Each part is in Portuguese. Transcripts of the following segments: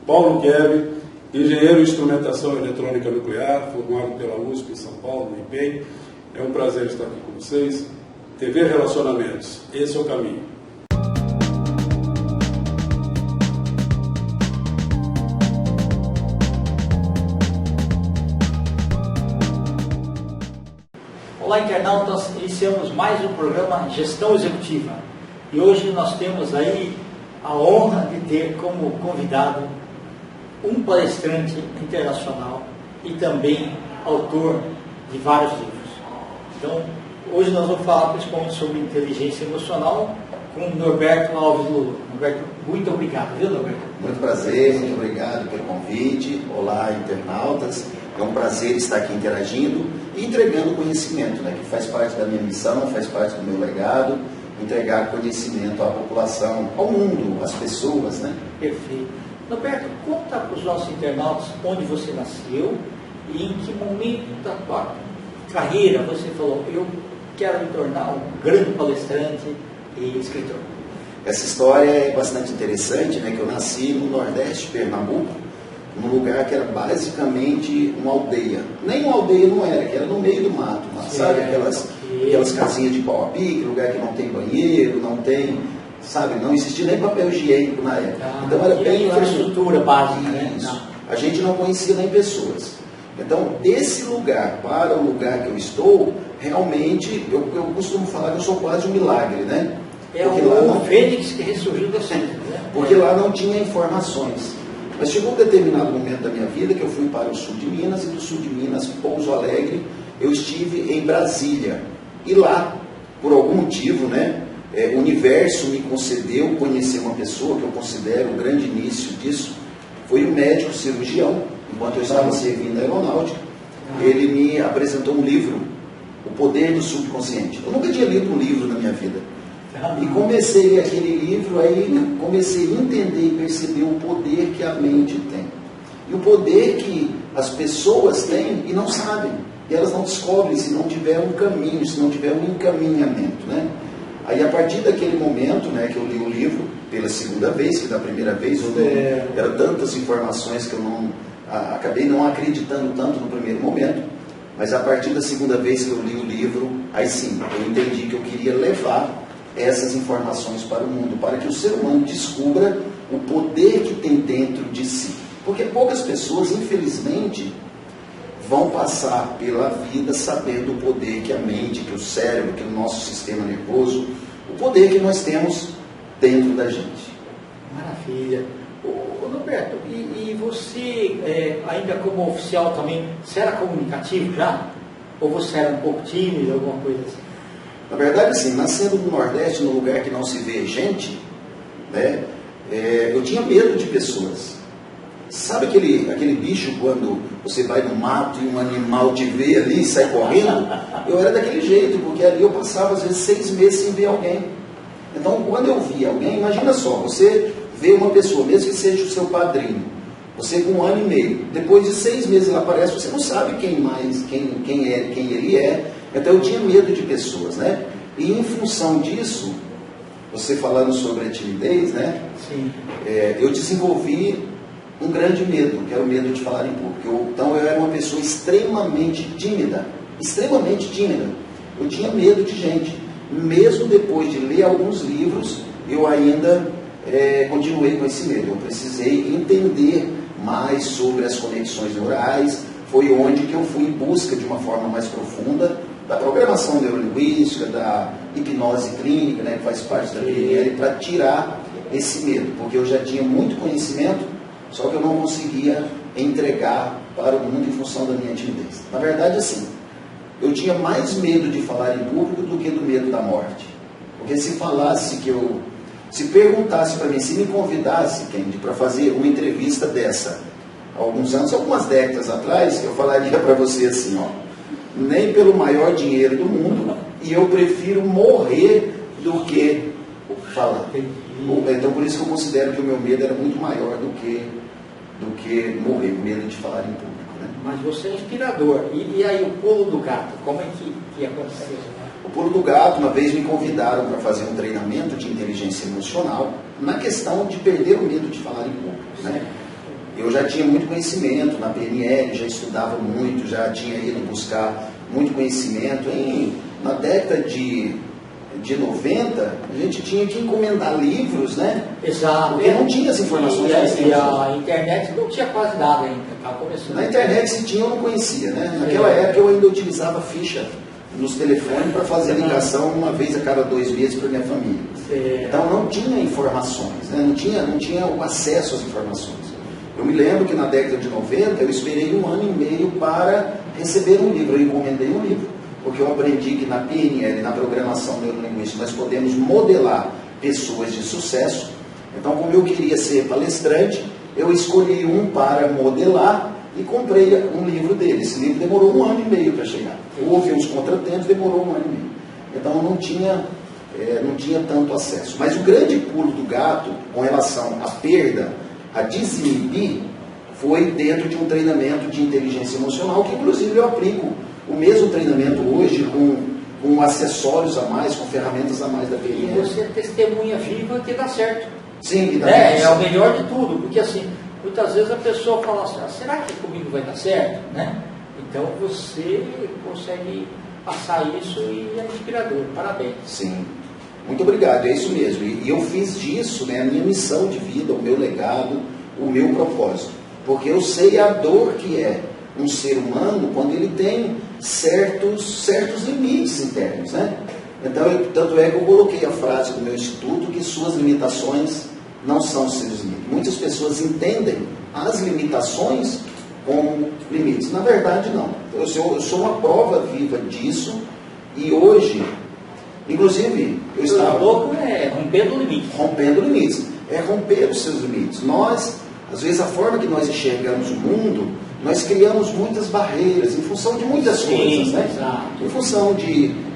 Paulo Kevin, engenheiro em instrumentação eletrônica nuclear, formado pela USP em São Paulo, no IPEI. É um prazer estar aqui com vocês. TV Relacionamentos, esse é o caminho. Olá, internautas, iniciamos mais um programa Gestão Executiva e hoje nós temos aí a honra de ter como convidado um palestrante internacional e também autor de vários livros. Então, hoje nós vamos falar principalmente sobre inteligência emocional com Norberto Alves Lulu. Norberto, muito obrigado, viu, Norberto? Muito prazer, muito obrigado pelo convite. Olá, internautas. É um prazer estar aqui interagindo e entregando conhecimento, né, que faz parte da minha missão, faz parte do meu legado, entregar conhecimento à população, ao mundo, às pessoas, né? Perfeito. Norberto, conta para os nossos internautas onde você nasceu e em que momento da tua carreira você falou, eu quero me tornar um grande palestrante e escritor. Essa história é bastante interessante, né, que eu nasci no Nordeste de Pernambuco, num lugar que era basicamente uma aldeia. Nem uma aldeia não era, que era no meio do mato, mas, sabe? Aquelas casinhas de pau a pique, lugar que não tem banheiro, não tem, sabe? Não existia nem papel higiênico na época. Então era bem infraestrutura básica, né? Isso. A gente não conhecia nem pessoas. Então, desse lugar para o lugar que eu estou, realmente, eu costumo falar que eu sou quase um milagre, né? É o fênix que ressurgiu da cinza, né? Porque lá não tinha informações. Mas chegou um determinado momento da minha vida que eu fui para o sul de Minas, e do sul de Minas, Pouso Alegre, eu estive em Brasília. E lá, por algum motivo, né, o universo me concedeu conhecer uma pessoa que eu considero o grande início disso. Foi um médico cirurgião, enquanto eu estava servindo a aeronáutica. Ele me apresentou um livro, O Poder do Subconsciente. Eu nunca tinha lido um livro na minha vida. E comecei a ler aquele livro, aí comecei a entender e perceber o poder que a mente tem. E o poder que as pessoas têm e não sabem. E elas não descobrem se não tiver um caminho, se não tiver um encaminhamento, né? Aí a partir daquele momento, né, que eu li o livro pela segunda vez, que da primeira vez eram tantas informações que eu acabei não acreditando tanto no primeiro momento. Mas a partir da segunda vez que eu li o livro, aí sim, eu entendi que eu queria levar essas informações para o mundo, para que o ser humano descubra o poder que tem dentro de si. Porque poucas pessoas, infelizmente, vão passar pela vida sabendo o poder que a mente, que o cérebro, que o nosso sistema nervoso, o poder que nós temos dentro da gente. Maravilha. Ô Norberto, e você, ainda como oficial também, você era comunicativo já? Ou você era um pouco tímido, alguma coisa assim? Na verdade, assim, nascendo no Nordeste, num lugar que não se vê gente, né, eu tinha medo de pessoas. Sabe aquele bicho quando você vai no mato e um animal te vê ali e sai correndo? Eu era daquele jeito, porque ali eu passava às vezes 6 meses sem ver alguém. Então, quando eu via alguém, imagina só, você vê uma pessoa, mesmo que seja o seu padrinho, você com 1 ano e meio, depois de 6 meses ela aparece, você não sabe quem ele é. Então eu tinha medo de pessoas, né? E em função disso, você falando sobre a timidez, né? Sim. Eu desenvolvi um grande medo, que era o medo de falar em público. Então eu era uma pessoa extremamente tímida. Eu tinha medo de gente. Mesmo depois de ler alguns livros, eu ainda continuei com esse medo. Eu precisei entender mais sobre as conexões neurais. Foi onde que eu fui em busca de uma forma mais profunda da programação neurolinguística, da hipnose clínica, né, que faz parte da PNL, para tirar esse medo, porque eu já tinha muito conhecimento, só que eu não conseguia entregar para o mundo em função da minha timidez. Na verdade, assim, eu tinha mais medo de falar em público do que do medo da morte. Porque se perguntasse para mim, se me convidasse, Kendi, para fazer uma entrevista dessa, há alguns anos, algumas décadas atrás, eu falaria para você assim, ó, nem pelo maior dinheiro do mundo, e eu prefiro morrer do que falar. Então, por isso que eu considero que o meu medo era muito maior do que morrer, o medo de falar em público, né? Mas você é inspirador. E aí, o pulo do gato, como é que aconteceu? O pulo do gato, uma vez me convidaram para fazer um treinamento de inteligência emocional na questão de perder o medo de falar em público, né? já tinha muito conhecimento na PNL, já estudava muito, já tinha ido buscar muito conhecimento. Na década de 90, a gente tinha que encomendar livros, né? Exato. Porque não tinha as informações. E a internet não tinha quase nada ainda, estava começando. Na internet, se tinha, eu não conhecia, né? Naquela época eu ainda utilizava ficha nos telefones para fazer ligação uma vez a cada 2 meses para minha família. Então não tinha informações, né? não tinha o acesso às informações. Eu me lembro que na década de 90 eu esperei 1 ano e meio para receber um livro, eu encomendei um livro, porque eu aprendi que na PNL, na programação neurolinguística, nós podemos modelar pessoas de sucesso. Então, como eu queria ser palestrante, eu escolhi um para modelar e comprei um livro dele. Esse livro demorou 1 ano e meio para chegar. Houve uns contratempos, demorou 1 ano e meio. Então, eu não tinha tanto acesso. Mas o grande pulo do gato com relação à perda, a desinibir, foi dentro de um treinamento de inteligência emocional, que inclusive eu aplico o mesmo treinamento hoje com acessórios a mais, com ferramentas a mais da PNL. E você é testemunha viva que dá certo. Sim, que dá certo. É o melhor de tudo, porque assim, muitas vezes a pessoa fala assim, será que comigo vai dar certo? Né? Então você consegue passar isso e é inspirador. Parabéns. Sim. Muito obrigado, é isso mesmo. E eu fiz disso, né, a minha missão de vida, o meu legado, o meu propósito. Porque eu sei a dor que é um ser humano quando ele tem certos limites internos, né? Então, tanto é que eu coloquei a frase do meu instituto que suas limitações não são seus limites. Muitas pessoas entendem as limitações como limites. Na verdade, não. Eu sou uma prova viva disso e hoje, inclusive, eu estava... rompendo limites. Rompendo limites. É romper os seus limites. Nós, às vezes, a forma que nós enxergamos o mundo, nós criamos muitas barreiras em função de muitas coisas, né? Exato. Em função de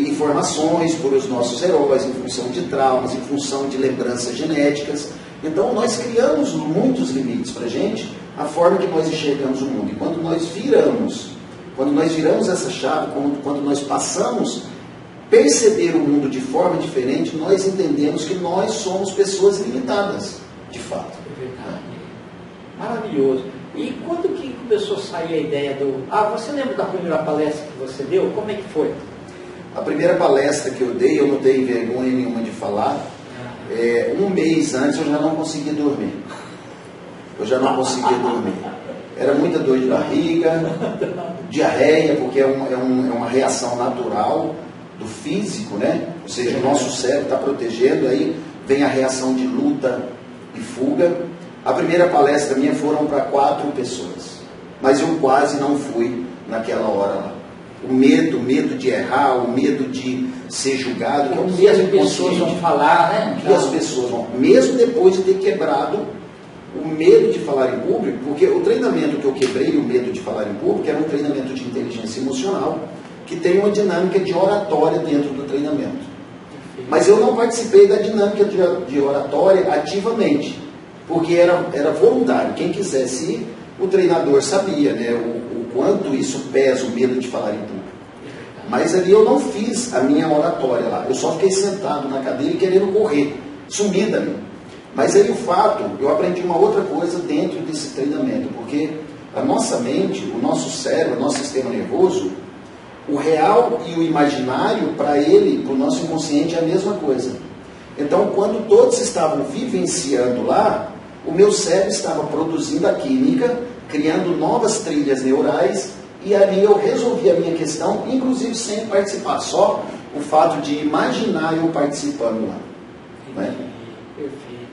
informações por os nossos heróis, em função de traumas, em função de lembranças genéticas. Então, nós criamos muitos limites para a gente, a forma que nós enxergamos o mundo. E quando nós viramos essa chave, quando nós passamos a perceber o mundo de forma diferente, nós entendemos que nós somos pessoas limitadas, de fato. É verdade. Maravilhoso. E quando que começou a sair a ideia do... você lembra da primeira palestra que você deu? Como é que foi? A primeira palestra que eu dei, eu não tenho vergonha nenhuma de falar, 1 mês antes eu já não conseguia dormir. Era muita dor de barriga, diarreia, porque é uma reação natural do físico, né? Ou seja, o nosso cérebro está protegendo, aí vem a reação de luta e fuga. A primeira palestra minha foram para 4 pessoas, mas eu quase não fui naquela hora lá. O medo de errar, o medo de ser julgado, que é o que as pessoas vão falar, né? Que as pessoas vão, mesmo depois de ter quebrado o medo de falar em público, porque o treinamento que eu quebrei, o medo de falar em público, era um treinamento de inteligência emocional, que tem uma dinâmica de oratória dentro do treinamento. Mas eu não participei da dinâmica de oratória ativamente, porque era voluntário. Quem quisesse ir, o treinador sabia, né, o quanto isso pesa, o medo de falar em público. Mas ali eu não fiz a minha oratória lá. Eu só fiquei sentado na cadeira querendo correr, sumir dali. Mas aí o fato, eu aprendi uma outra coisa dentro desse treinamento, porque a nossa mente, o nosso cérebro, o nosso sistema nervoso, o real e o imaginário, para ele, para o nosso inconsciente, é a mesma coisa. Então, quando todos estavam vivenciando lá, o meu cérebro estava produzindo a química, criando novas trilhas neurais, e ali eu resolvi a minha questão, inclusive sem participar, só o fato de imaginar eu participando lá. Né? Perfeito.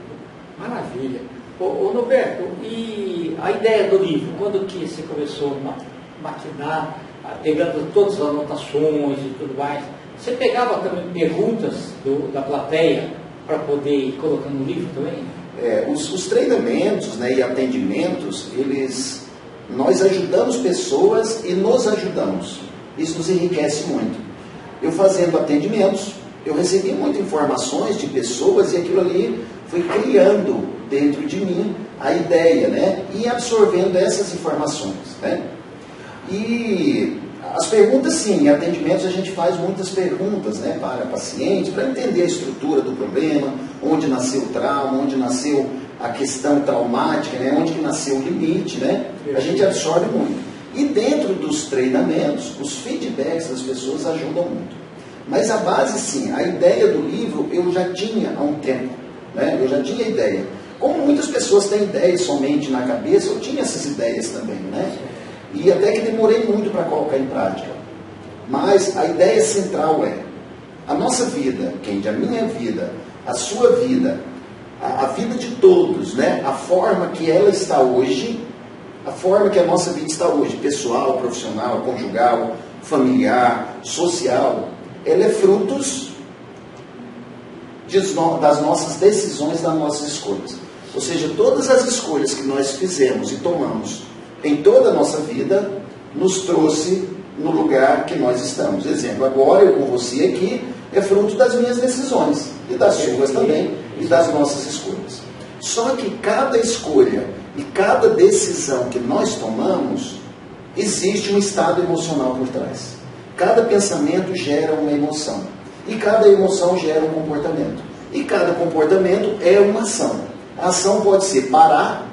Maravilha. Ô Norberto, e a ideia do livro, quando que você começou a maquinar, pegando todas as anotações e tudo mais, você pegava também perguntas da plateia para poder ir colocando no livro também? Os treinamentos, né, e atendimentos, nós ajudamos pessoas e nos ajudamos. Isso nos enriquece muito. Eu fazendo atendimentos, eu recebi muitas informações de pessoas e aquilo ali foi criando dentro de mim a ideia, né, e absorvendo essas informações, né. E as perguntas, sim, em atendimentos a gente faz muitas perguntas, né, para pacientes, para entender a estrutura do problema, onde nasceu o trauma, onde nasceu a questão traumática, né, onde que seu limite, né? A gente absorve muito. E dentro dos treinamentos, os feedbacks das pessoas ajudam muito. Mas a base, sim, a ideia do livro eu já tinha há um tempo, né? Eu já tinha ideia. Como muitas pessoas têm ideias somente na cabeça, eu tinha essas ideias também, né? E até que demorei muito para colocar em prática. Mas a ideia central é, a nossa vida, Kendi, a minha vida, a sua vida, a vida de todos, né? A forma que ela está hoje, a forma que a nossa vida está hoje, pessoal, profissional, conjugal, familiar, social, ela é frutos das nossas decisões, das nossas escolhas. Ou seja, todas as escolhas que nós fizemos e tomamos em toda a nossa vida, nos trouxe no lugar que nós estamos. Exemplo, agora eu com você aqui, é fruto das minhas decisões, e das suas também, e das nossas escolhas. Só que cada escolha e cada decisão que nós tomamos, existe um estado emocional por trás. Cada pensamento gera uma emoção. E cada emoção gera um comportamento. E cada comportamento é uma ação. A ação pode ser parar,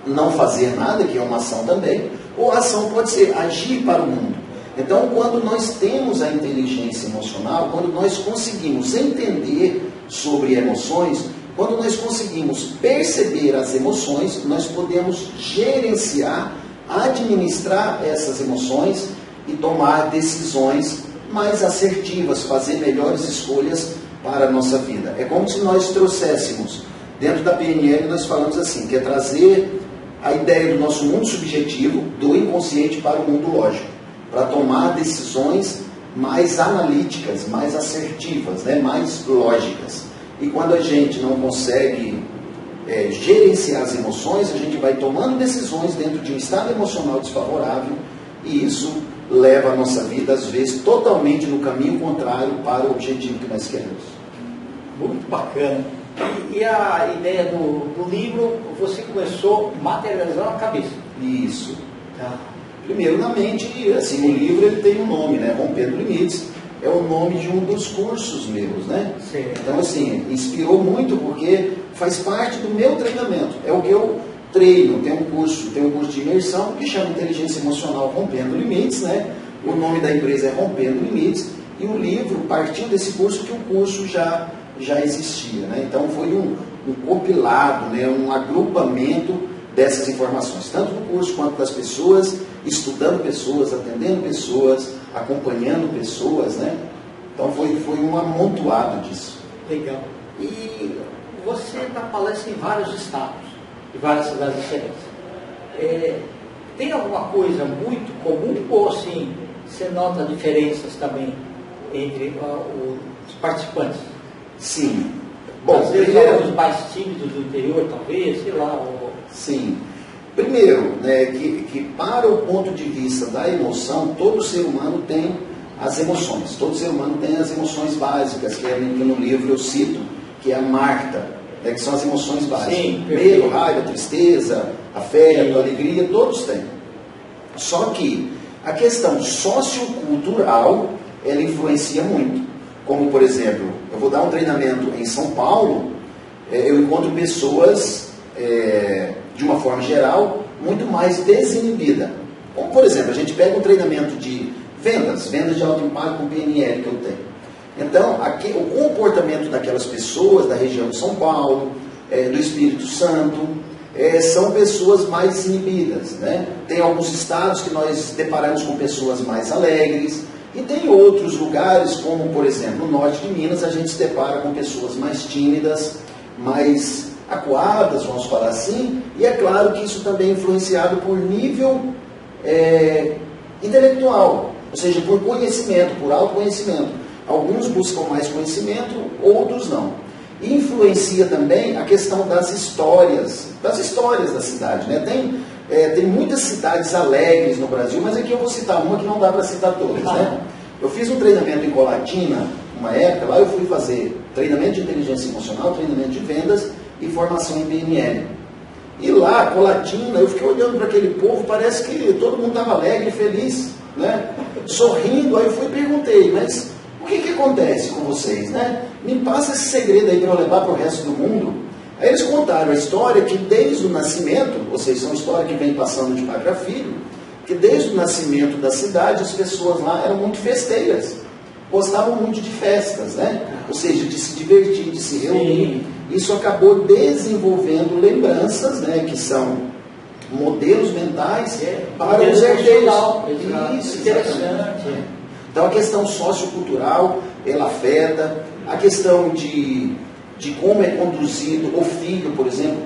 não fazer nada, que é uma ação também, ou a ação pode ser agir para o mundo. Então, quando nós temos a inteligência emocional, quando nós conseguimos entender sobre emoções, quando nós conseguimos perceber as emoções, nós podemos gerenciar, administrar essas emoções e tomar decisões mais assertivas, fazer melhores escolhas para a nossa vida. É como se nós trouxéssemos, dentro da PNL nós falamos assim, que é trazer a ideia do nosso mundo subjetivo, do inconsciente para o mundo lógico, para tomar decisões mais analíticas, mais assertivas, né? Mais lógicas. E quando a gente não consegue gerenciar as emoções, a gente vai tomando decisões dentro de um estado emocional desfavorável, e isso leva a nossa vida, às vezes, totalmente no caminho contrário para o objetivo que nós queremos. Muito bacana. E a ideia do livro, você começou a materializar na cabeça. Isso. Tá. Primeiro na mente, assim, o livro ele tem um nome, né? Rompendo Limites, é o nome de um dos cursos meus, né? Sim. Então, assim, inspirou muito porque faz parte do meu treinamento. É o que eu treino. Tem um curso de imersão que chama Inteligência Emocional Rompendo Limites, né? O nome da empresa é Rompendo Limites, e o livro partiu desse curso, que o curso já existia, né? Então foi um compilado, né? Um agrupamento dessas informações, tanto do curso quanto das pessoas, estudando pessoas, atendendo pessoas, acompanhando pessoas, né? Então foi um amontoado disso. Legal. E você dá palestra em vários estados, em várias cidades diferentes. Tem alguma coisa muito comum, ou assim, você nota diferenças também entre os participantes? Sim. Bom, às vezes alguns mais tímidos do interior, talvez, sei lá. Sim. Primeiro, né, que para o ponto de vista da emoção, todo ser humano tem as emoções. Todo ser humano tem as emoções básicas, que no livro eu cito, que é a Marta, né, que são as emoções básicas. Sim, medo, raiva, tristeza, afeto, alegria, todos têm. Só que a questão sociocultural, ela influencia muito. Como, por exemplo, eu vou dar um treinamento em São Paulo, eu encontro pessoas, de uma forma geral, muito mais desinibidas. Como, por exemplo, a gente pega um treinamento de vendas de alto impacto com PNL que eu tenho. Então, o comportamento daquelas pessoas da região de São Paulo, do Espírito Santo, são pessoas mais inibidas, né? Tem alguns estados que nós deparamos com pessoas mais alegres, e tem outros lugares, como por exemplo no norte de Minas, a gente se depara com pessoas mais tímidas, mais acuadas, vamos falar assim, e é claro que isso também é influenciado por nível intelectual, ou seja, por conhecimento, por autoconhecimento. Alguns buscam mais conhecimento, outros não. E influencia também a questão das histórias da cidade, né? Tem muitas cidades alegres no Brasil, mas aqui eu vou citar uma que não dá para citar todas, né? Eu fiz um treinamento em Colatina, uma época, lá eu fui fazer treinamento de inteligência emocional, treinamento de vendas e formação em PNL. E lá, Colatina, eu fiquei olhando para aquele povo, parece que todo mundo estava alegre, feliz, né? Sorrindo. Aí eu fui e perguntei, mas o que acontece com vocês, né? Me passa esse segredo aí para eu levar para o resto do mundo. Aí eles contaram a história que desde o nascimento, ou seja, é uma história que vem passando de pai para filho, que desde o nascimento da cidade as pessoas lá eram muito festeiras, gostavam muito de festas, né? Ou seja, de se divertir, de se reunir. Sim. Isso acabou desenvolvendo lembranças, né, que são modelos mentais para os herdeiros. Isso, interessante. Então a questão sociocultural, ela afeta, a questão de como é conduzido o filho, por exemplo,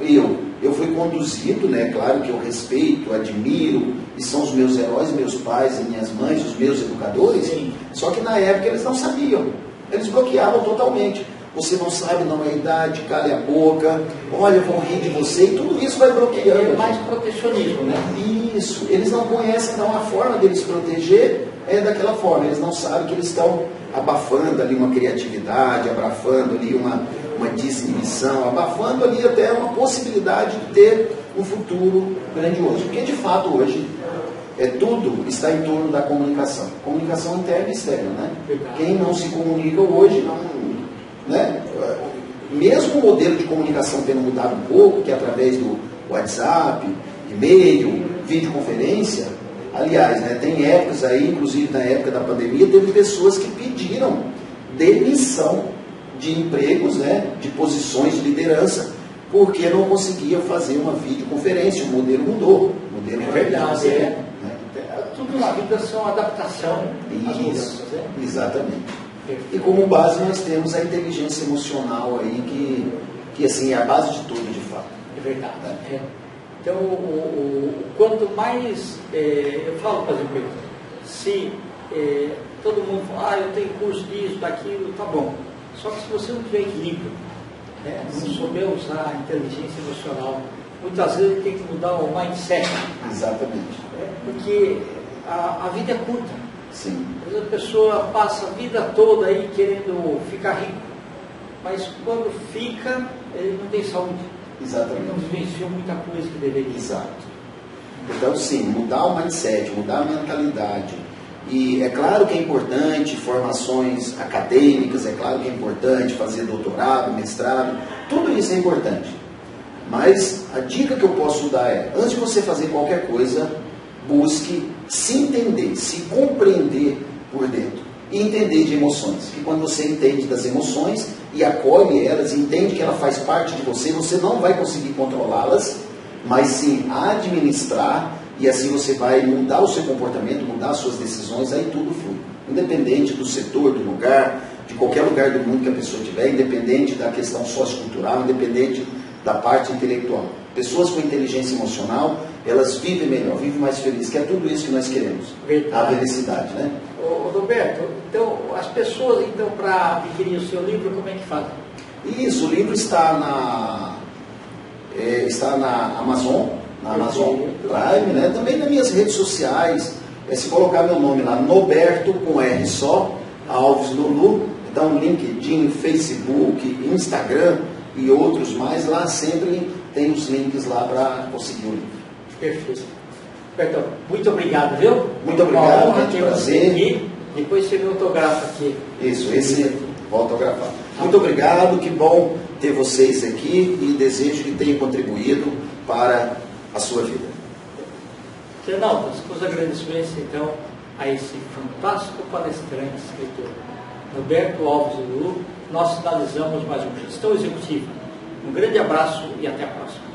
eu fui conduzido, né, claro que eu respeito, admiro, e são os meus heróis, meus pais e minhas mães, os meus educadores. Sim. Só que na época eles não sabiam, eles bloqueavam totalmente. Você não sabe, não é idade, cale a boca, olha, vão rir de você, e tudo isso vai bloqueando. É mais protecionismo, né? Isso, eles não conhecem, então a forma deles proteger é daquela forma, eles não sabem que eles estão abafando ali uma criatividade, abafando ali uma desinibição, abafando ali até uma possibilidade de ter um futuro grandioso. Porque de fato hoje tudo está em torno da comunicação. Comunicação interna e externa, né? Quem não se comunica hoje não, né? Mesmo o modelo de comunicação tendo mudado um pouco, que é através do WhatsApp, e-mail, videoconferência, aliás, né, tem épocas aí, inclusive na época da pandemia, teve pessoas que pediram demissão de empregos, né, de posições de liderança, porque não conseguia fazer uma videoconferência. O modelo mudou. O modelo é verdade, né? Tudo na vida são adaptação às mudanças, né? Exatamente. E como base nós temos a inteligência emocional aí, que assim, é a base de tudo, de fato. É verdade. Então, quanto mais, eu falo para as empresas, se todo mundo fala, eu tenho curso disso, daquilo, tá bom. Só que se você não tiver equilíbrio, né, não souber usar a inteligência emocional, muitas vezes tem que mudar o mindset. Exatamente. Porque a vida é curta. Sim. Às vezes a pessoa passa a vida toda aí querendo ficar rico, mas quando fica, ele não tem saúde. Exatamente. Ele não vivenciou muita coisa que deveria. Exato. Então, sim, mudar o mindset, mudar a mentalidade. E é claro que é importante formações acadêmicas, é claro que é importante fazer doutorado, mestrado, tudo isso é importante. Mas a dica que eu posso dar é, antes de você fazer qualquer coisa, busque se entender, se compreender por dentro e entender de emoções. Que quando você entende das emoções e acolhe elas, entende que ela faz parte de você, você não vai conseguir controlá-las, mas sim administrar, e assim você vai mudar o seu comportamento, mudar as suas decisões, aí tudo flui. Independente do setor, do lugar, de qualquer lugar do mundo que a pessoa tiver, independente da questão sociocultural, independente da parte intelectual. Pessoas com inteligência emocional, elas vivem melhor, vivem mais felizes, que é tudo isso que nós queremos. Verdade. A felicidade, né? Ô Roberto, então, as pessoas, então, para adquirir o seu livro, como é que fazem? Isso, o livro está na Amazon, Prime, né? Também nas minhas redes sociais, se colocar meu nome lá, Noberto, com R só, Alves Lulu, então LinkedIn, Facebook, Instagram e outros mais, lá sempre tem os links lá para conseguir o livro. Perfeito. Roberto, muito obrigado, viu? Muito obrigado, uma honra ter prazer. você aqui. Depois você me autografa aqui. Isso, esse vou autografar. Muito obrigado, que bom ter vocês aqui e desejo que tenha contribuído para a sua vida. Internautas, os agradecimentos então a esse fantástico palestrante, escritor Roberto Alves Lulu. Nós finalizamos mais uma Gestão Executiva. Um grande abraço e até a próxima.